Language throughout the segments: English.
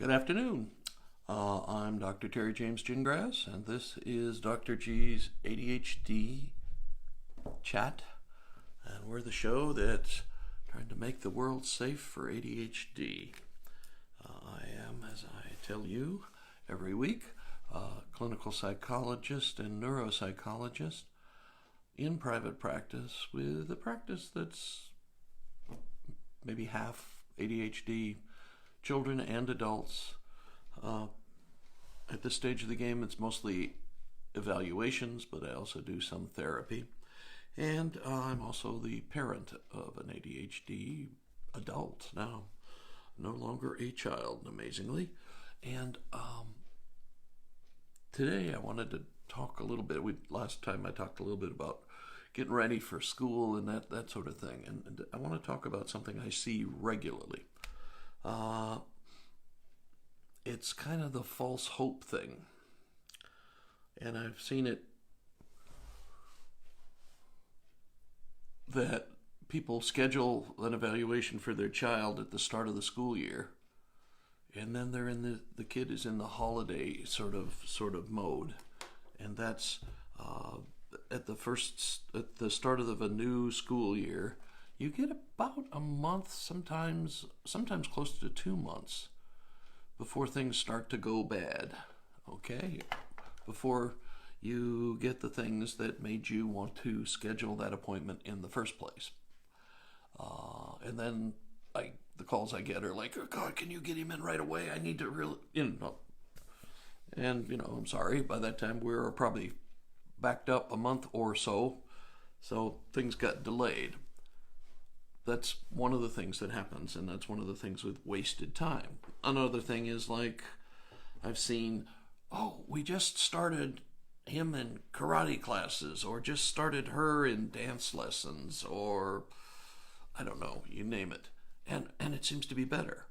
Good afternoon. I'm Dr. Terry James Gingrass, and this is Dr. G's ADHD Chat. And we're the show that's trying to make the world safe for ADHD. I am, as I tell you every week, a clinical psychologist and neuropsychologist in private practice with a practice that's maybe half ADHD children and adults. At this stage of the game, it's mostly evaluations, but I also do some therapy. And I'm also the parent of an ADHD adult now, no longer a child, amazingly. And today I wanted to talk a little bit. Last time I talked a little bit about getting ready for school and that sort of thing. And I want to talk about something I see regularly. It's kind of the false hope thing. And I've seen it that people schedule an evaluation for their child at the start of the school year, and then they're in the kid is in the holiday sort of mode, and that's at the start of a new school year. You get about a month, sometimes close to 2 months before things start to go bad. Okay, before you get the things that made you want to schedule that appointment in the first place. And then the calls I get are like, oh God, can you get him in right away? I need to really, And, I'm sorry, by that time we were probably backed up a month or so, so things got delayed. That's one of the things that happens, and that's one of the things with wasted time. Another thing is I've seen, we just started him in karate classes, or just started her in dance lessons, or I don't know, you name it. And it seems to be better.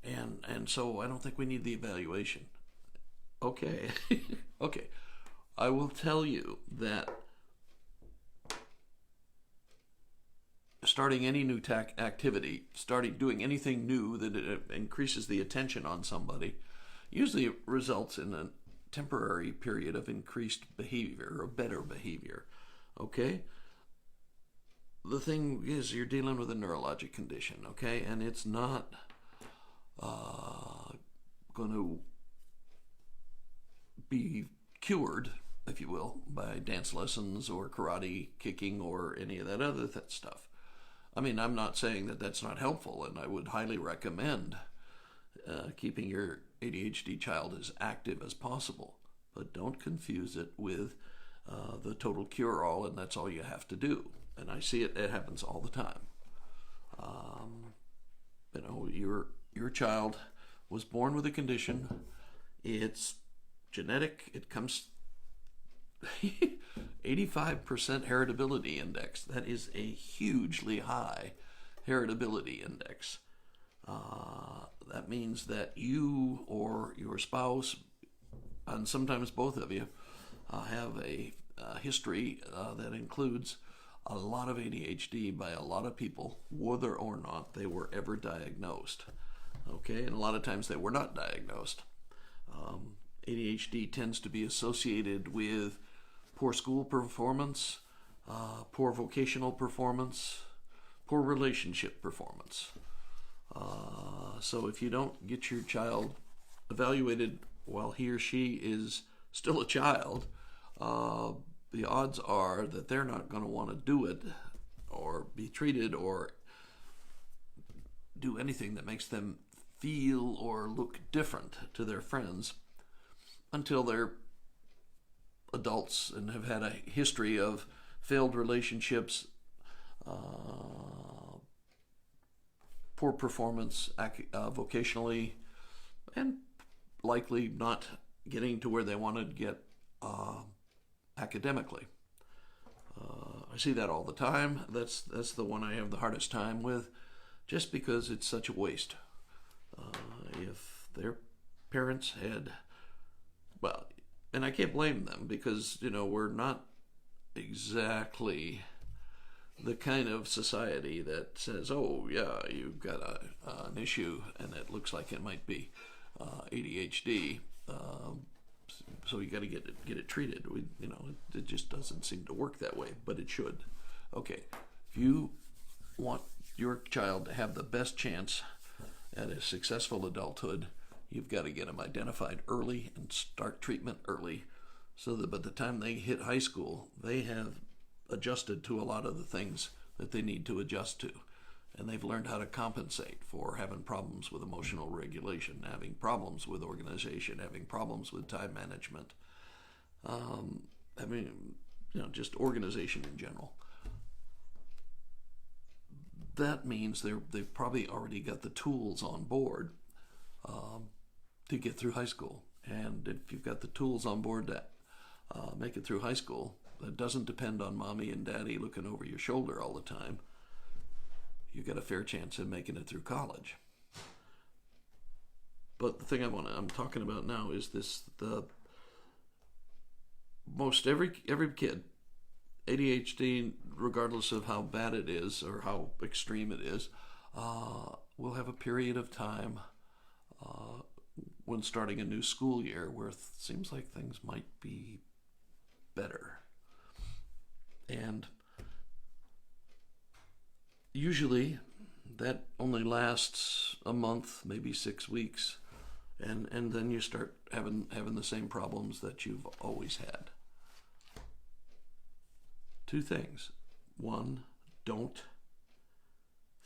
And so I don't think we need the evaluation. Okay. Okay. I will tell you that starting any new activity, doing anything new that increases the attention on somebody, usually results in a temporary period of increased behavior or better behavior. Okay? The thing is, you're dealing with a neurologic condition, okay? And it's not going to be cured, if you will, by dance lessons or karate kicking or any of that other stuff. I mean, I'm not saying that that's not helpful, and I would highly recommend keeping your ADHD child as active as possible. But don't confuse it with the total cure-all, and that's all you have to do. And I see it happens all the time. Your child was born with a condition. It's genetic. It comes 85% heritability index. That is a hugely high heritability index. That means that you or your spouse, and sometimes both of you, have a history that includes a lot of ADHD by a lot of people, whether or not they were ever diagnosed. Okay, and a lot of times they were not diagnosed. ADHD tends to be associated with poor school performance, poor vocational performance, poor relationship performance. So if you don't get your child evaluated while he or she is still a child, the odds are that they're not going to want to do it or be treated or do anything that makes them feel or look different to their friends until they're adults and have had a history of failed relationships, poor performance vocationally, and likely not getting to where they want to get academically. I see that all the time. That's the one I have the hardest time with, just because it's such a waste. If their parents had, and I can't blame them, because we're not exactly the kind of society that says, oh yeah, you've got an issue and it looks like it might be ADHD. So you got to get it treated. It just doesn't seem to work that way, but it should. Okay, if you want your child to have the best chance at a successful adulthood, you've got to get them identified early and start treatment early, so that by the time they hit high school, they have adjusted to a lot of the things that they need to adjust to. And they've learned how to compensate for having problems with emotional regulation, having problems with organization, having problems with time management, just organization in general. That means they've probably already got the tools on board to get through high school. And if you've got the tools on board to make it through high school, that doesn't depend on mommy and daddy looking over your shoulder all the time. You got a fair chance of making it through college. But the thing I'm talking about now is most every kid, ADHD, regardless of how bad it is or how extreme it is, will have a period of time when starting a new school year where it seems like things might be better. And usually that only lasts a month, maybe 6 weeks, and then you start having the same problems that you've always had. Two things. One, don't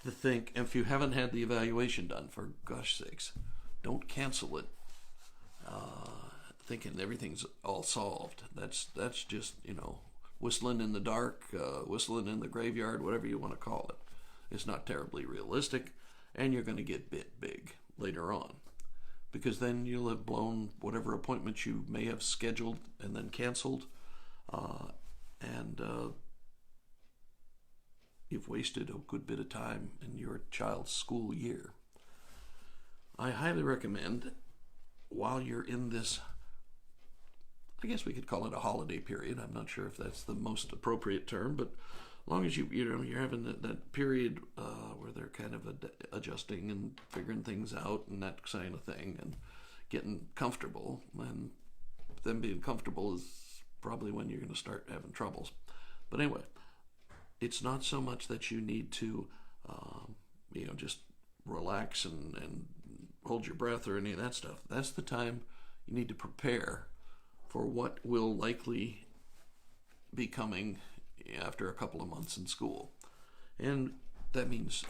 think, if you haven't had the evaluation done, for gosh sakes, don't cancel it thinking everything's all solved. That's just, whistling in the dark, whistling in the graveyard, whatever you want to call it. It's not terribly realistic, and you're going to get bit big later on, because then you'll have blown whatever appointments you may have scheduled and then canceled, and you've wasted a good bit of time in your child's school year. I highly recommend, while you're in this, I guess we could call it a holiday period. I'm not sure if that's the most appropriate term, but as long as you're having that period where they're kind of adjusting and figuring things out and that kind of thing and getting comfortable, and them being comfortable is probably when you're going to start having troubles. But anyway, it's not so much that you need to just relax and hold your breath or any of that stuff. That's the time you need to prepare for what will likely be coming after a couple of months in school. And that means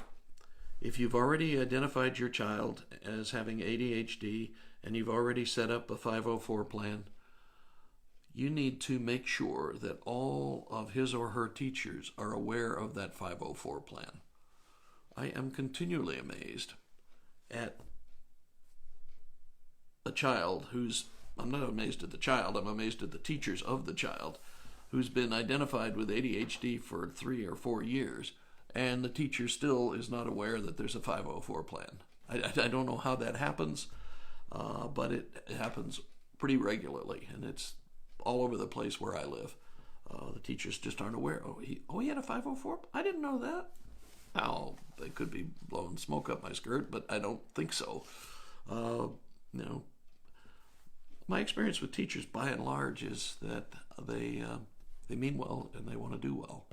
if you've already identified your child as having ADHD and you've already set up a 504 plan, you need to make sure that all of his or her teachers are aware of that 504 plan. I am continually amazed at a child I'm not amazed at the child, I'm amazed at the teachers of the child who's been identified with ADHD for 3 or 4 years, and the teacher still is not aware that there's a 504 plan. I don't know how that happens, but it happens pretty regularly, and it's all over the place where I live. The teachers just aren't aware. He had a 504? I didn't know that. Now, they could be blowing smoke up my skirt, but I don't think so. My experience with teachers, by and large, is that they mean well and they want to do well,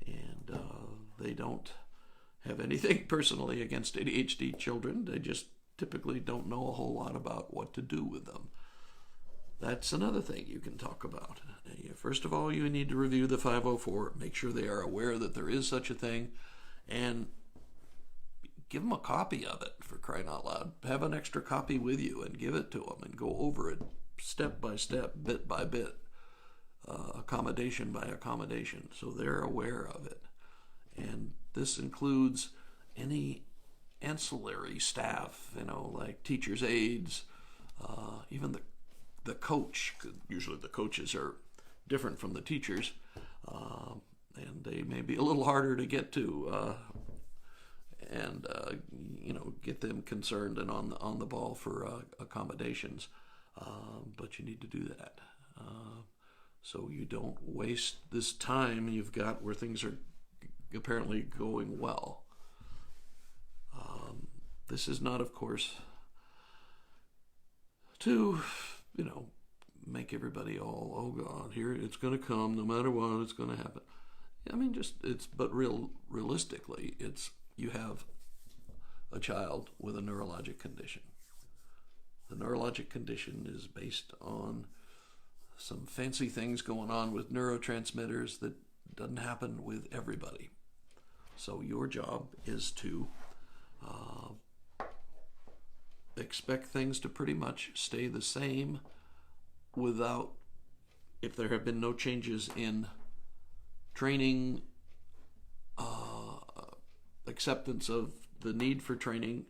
and they don't have anything personally against ADHD children. They just typically don't know a whole lot about what to do with them. That's another thing you can talk about. First of all, you need to review the 504, make sure they are aware that there is such a thing, and give them a copy of it, for crying out loud. Have an extra copy with you and give it to them and go over it step by step, bit by bit, accommodation by accommodation, so they're aware of it. And this includes any ancillary staff, like teachers' aides, even the coach. Usually the coaches are different from the teachers, and they may be a little harder to get to, and get them concerned and on the ball for accommodations. But you need to do that, so you don't waste this time you've got where things are apparently going well. This is not, of course, to, make everybody all, oh God, here it's going to come, no matter what, it's going to happen. I mean, but realistically, you have a child with a neurologic condition. The neurologic condition is based on some fancy things going on with neurotransmitters that doesn't happen with everybody. So your job is to expect things to pretty much stay the same if there have been no changes in training, acceptance of the need for training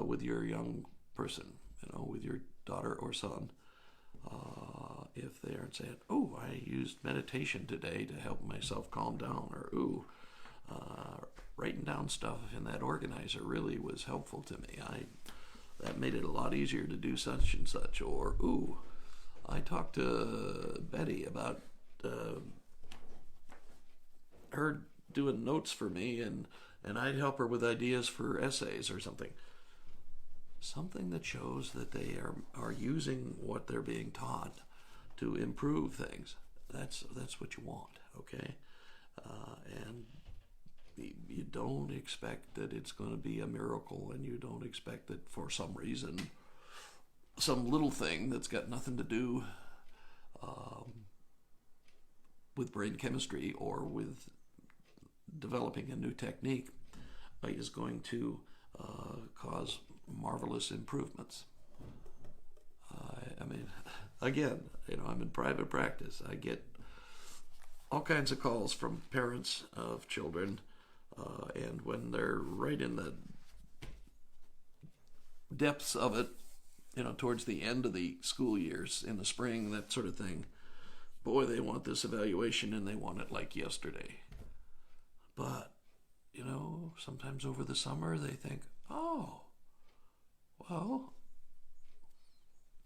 with your young person, with your daughter or son. If they aren't saying, oh, I used meditation today to help myself calm down, or ooh, writing down stuff in that organizer really was helpful to me. That made it a lot easier to do such and such, or ooh, I talked to Betty about her doing notes for me, and I'd help her with ideas for essays or something. Something that shows that they are using what they're being taught to improve things. That's what you want, okay? And you don't expect that it's going to be a miracle, and you don't expect that for some reason, some little thing that's got nothing to do with brain chemistry or with developing a new technique is going to cause marvelous improvements. I mean, again, I'm in private practice. I get all kinds of calls from parents of children, and when they're right in the depths of it, towards the end of the school years, in the spring, that sort of thing, boy, they want this evaluation and they want it like yesterday. But, sometimes over the summer they think, oh, well,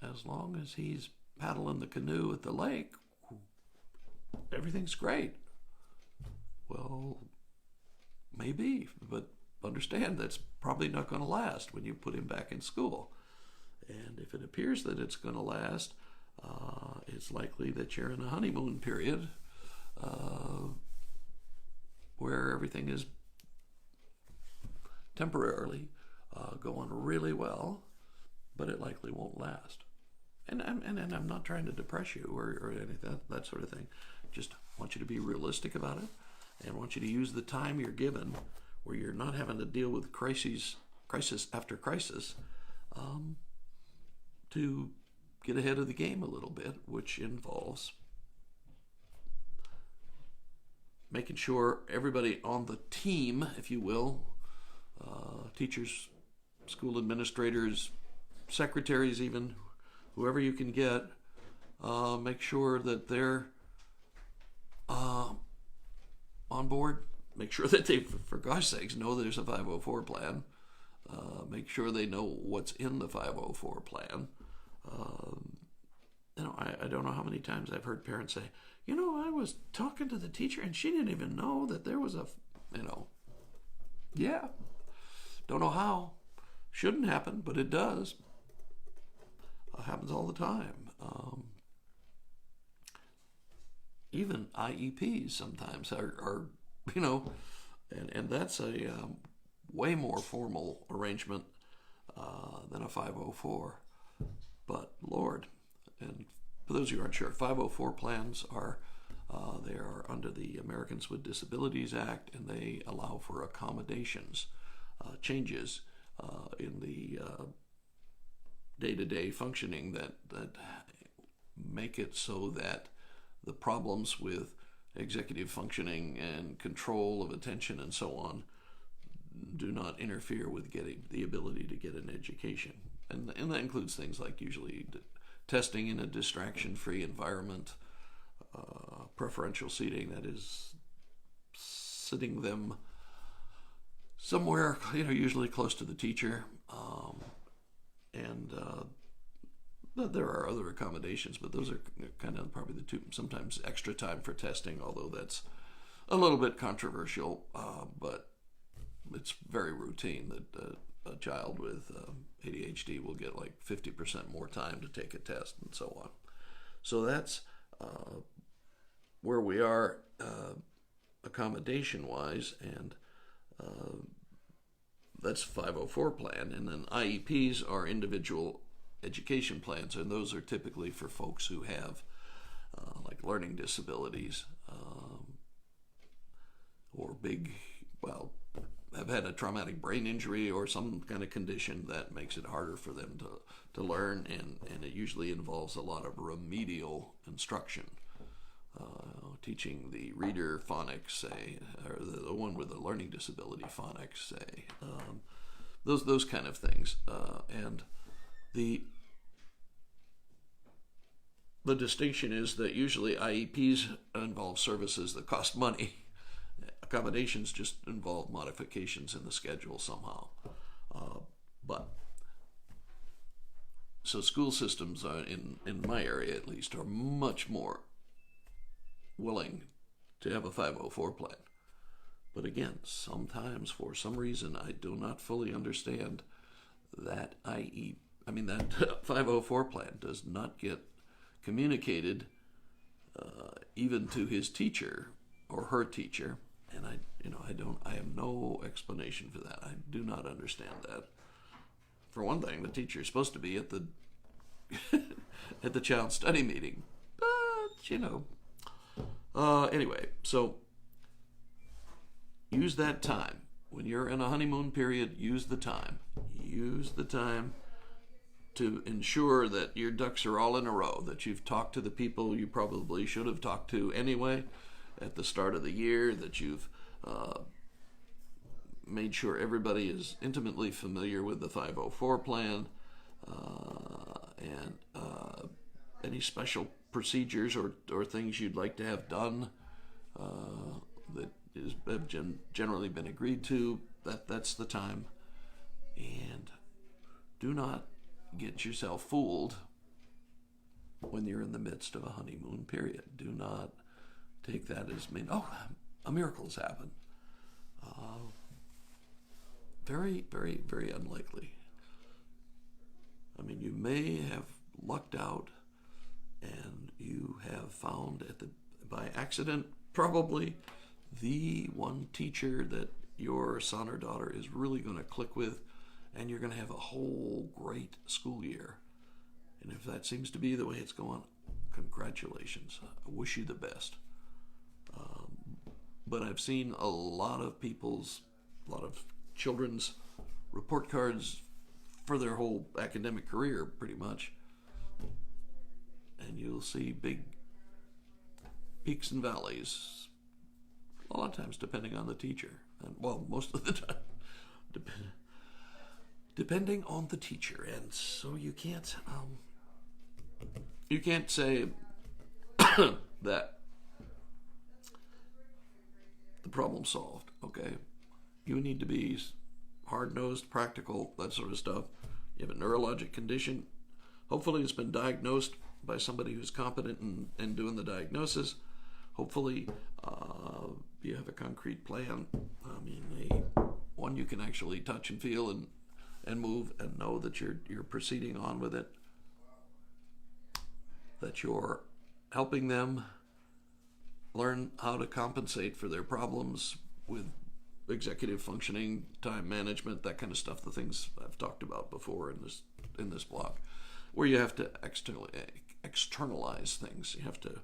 as long as he's paddling the canoe at the lake, everything's great. Well, maybe, but understand that's probably not going to last when you put him back in school. And if it appears that it's going to last, it's likely that you're in a honeymoon period where everything is temporarily going really well, but it likely won't last. And I'm not trying to depress you or anything, that sort of thing. Just want you to be realistic about it, and want you to use the time you're given, where you're not having to deal with crisis after crisis, to get ahead of the game a little bit, which involves making sure everybody on the team, if you will, teachers, school administrators, secretaries even, whoever you can get, make sure that they're on board. Make sure that they, for gosh sakes, know there's a 504 plan. Make sure they know what's in the 504 plan. I don't know how many times I've heard parents say, I was talking to the teacher and she didn't even know that there was yeah. Don't know how. Shouldn't happen, but it does. Happens all the time. Even IEPs sometimes are and that's a way more formal arrangement than a 504. But Lord, and for those of you who aren't sure, 504 plans they are under the Americans with Disabilities Act, and they allow for accommodations, changes in the day-to-day functioning that make it so that the problems with executive functioning and control of attention and so on do not interfere with getting the ability to get an education. And that includes things like usually testing in a distraction-free environment, preferential seating, that is sitting them somewhere, usually close to the teacher, and there are other accommodations, but those are kind of probably the two. Sometimes extra time for testing, although that's a little bit controversial, but it's very routine that a child with ADHD will get like 50% more time to take a test and so on. So that's where we are accommodation wise, and that's 504 plan. And then IEPs are individual education plans, and those are typically for folks who have like learning disabilities or have had a traumatic brain injury or some kind of condition that makes it harder for them to learn, and it usually involves a lot of remedial instruction. Teaching the reader phonics, say, or the one with the learning disability phonics, say, those kind of things, and the distinction is that usually IEPs involve services that cost money. Accommodations just involve modifications in the schedule somehow. So school systems in my area at least are much more willing to have a 504 plan. But again, sometimes for some reason I do not fully understand that that 504 plan does not get communicated even to his teacher or her teacher, and I have no explanation for that. I do not understand that. For one thing, the teacher is supposed to be at the at the child study meeting, but anyway, so use that time. When you're in a honeymoon period, use the time. Use the time to ensure that your ducks are all in a row, that you've talked to the people you probably should have talked to anyway at the start of the year, that you've made sure everybody is intimately familiar with the 504 plan, and any special procedures or things you'd like to have done that have generally been agreed to. That's the time. And do not get yourself fooled when you're in the midst of a honeymoon period. Do not take that as a miracle has happened. Very, very, very unlikely. I mean, you may have lucked out and you have found by accident probably the one teacher that your son or daughter is really going to click with, and you're going to have a whole great school year. And if that seems to be the way it's going, congratulations. I wish you the best. But I've seen a lot of children's report cards for their whole academic career, pretty much. And you'll see big peaks and valleys, a lot of times depending on the teacher. And, well, most of the time, depending on the teacher. And so you can't say that the problem's solved, okay? You need to be hard-nosed, practical, that sort of stuff. You have a neurologic condition. Hopefully it's been diagnosed by somebody who's competent in doing the diagnosis. Hopefully you have a concrete plan. I mean, one you can actually touch and feel and move and know that you're proceeding on with it, that you're helping them learn how to compensate for their problems with executive functioning, time management, that kind of stuff, the things I've talked about before in this blog, where you have to externalize things. You have to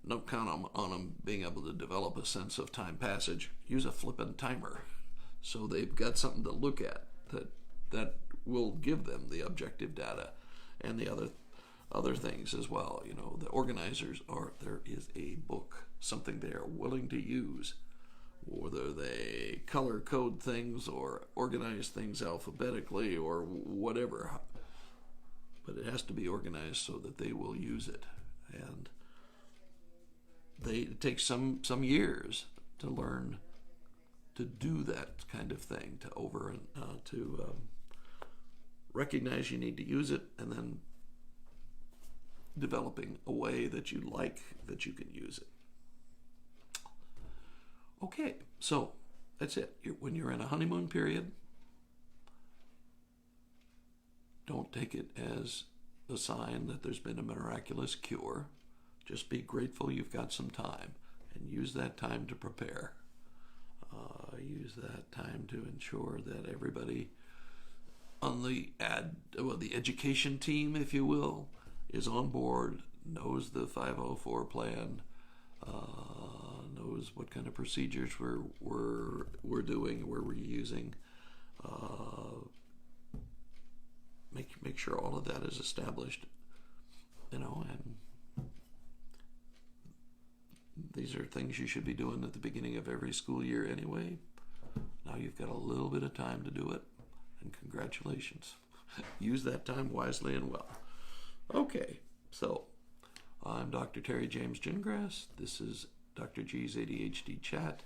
not count on them being able to develop a sense of time passage. Use a flippant timer so they've got something to look at that will give them the objective data and the other things as well. The organizers there is a book, something they are willing to use, whether they color code things or organize things alphabetically or whatever, but it has to be organized so that they will use it. And it takes some years to learn to do that kind of thing, to recognize you need to use it, and then developing a way that you like that you can use it. Okay, so that's it. When you're in a honeymoon period, Don't take it as a sign that there's been a miraculous cure. Just be grateful you've got some time and use that time to prepare. Use that time to ensure that everybody on the education team, if you will, is on board, knows the 504 plan, knows what kind of procedures we're doing, where we're using. Make sure all of that is established, and these are things you should be doing at the beginning of every school year anyway. Now you've got a little bit of time to do it, and congratulations. Use that time wisely and well. Okay, so I'm Dr. Terry James Gingras. This is Dr. G's ADHD Chat,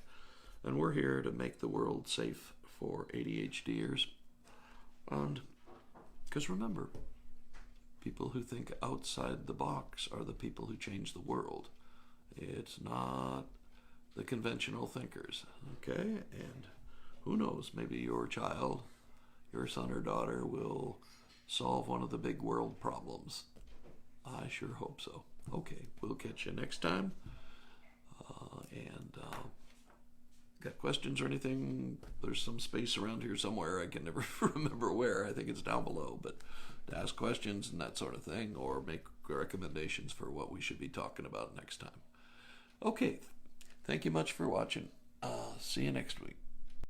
and we're here to make the world safe for ADHDers. And because remember, people who think outside the box are the people who change the world. It's not the conventional thinkers, okay? And who knows, maybe your child, your son or daughter will solve one of the big world problems. I sure hope so. Okay, we'll catch you next time. Got questions or anything? There's some space around here somewhere. I can never remember where. I think it's down below. But to ask questions and that sort of thing, or make recommendations for what we should be talking about next time. Okay, thank you much for watching. See you next week.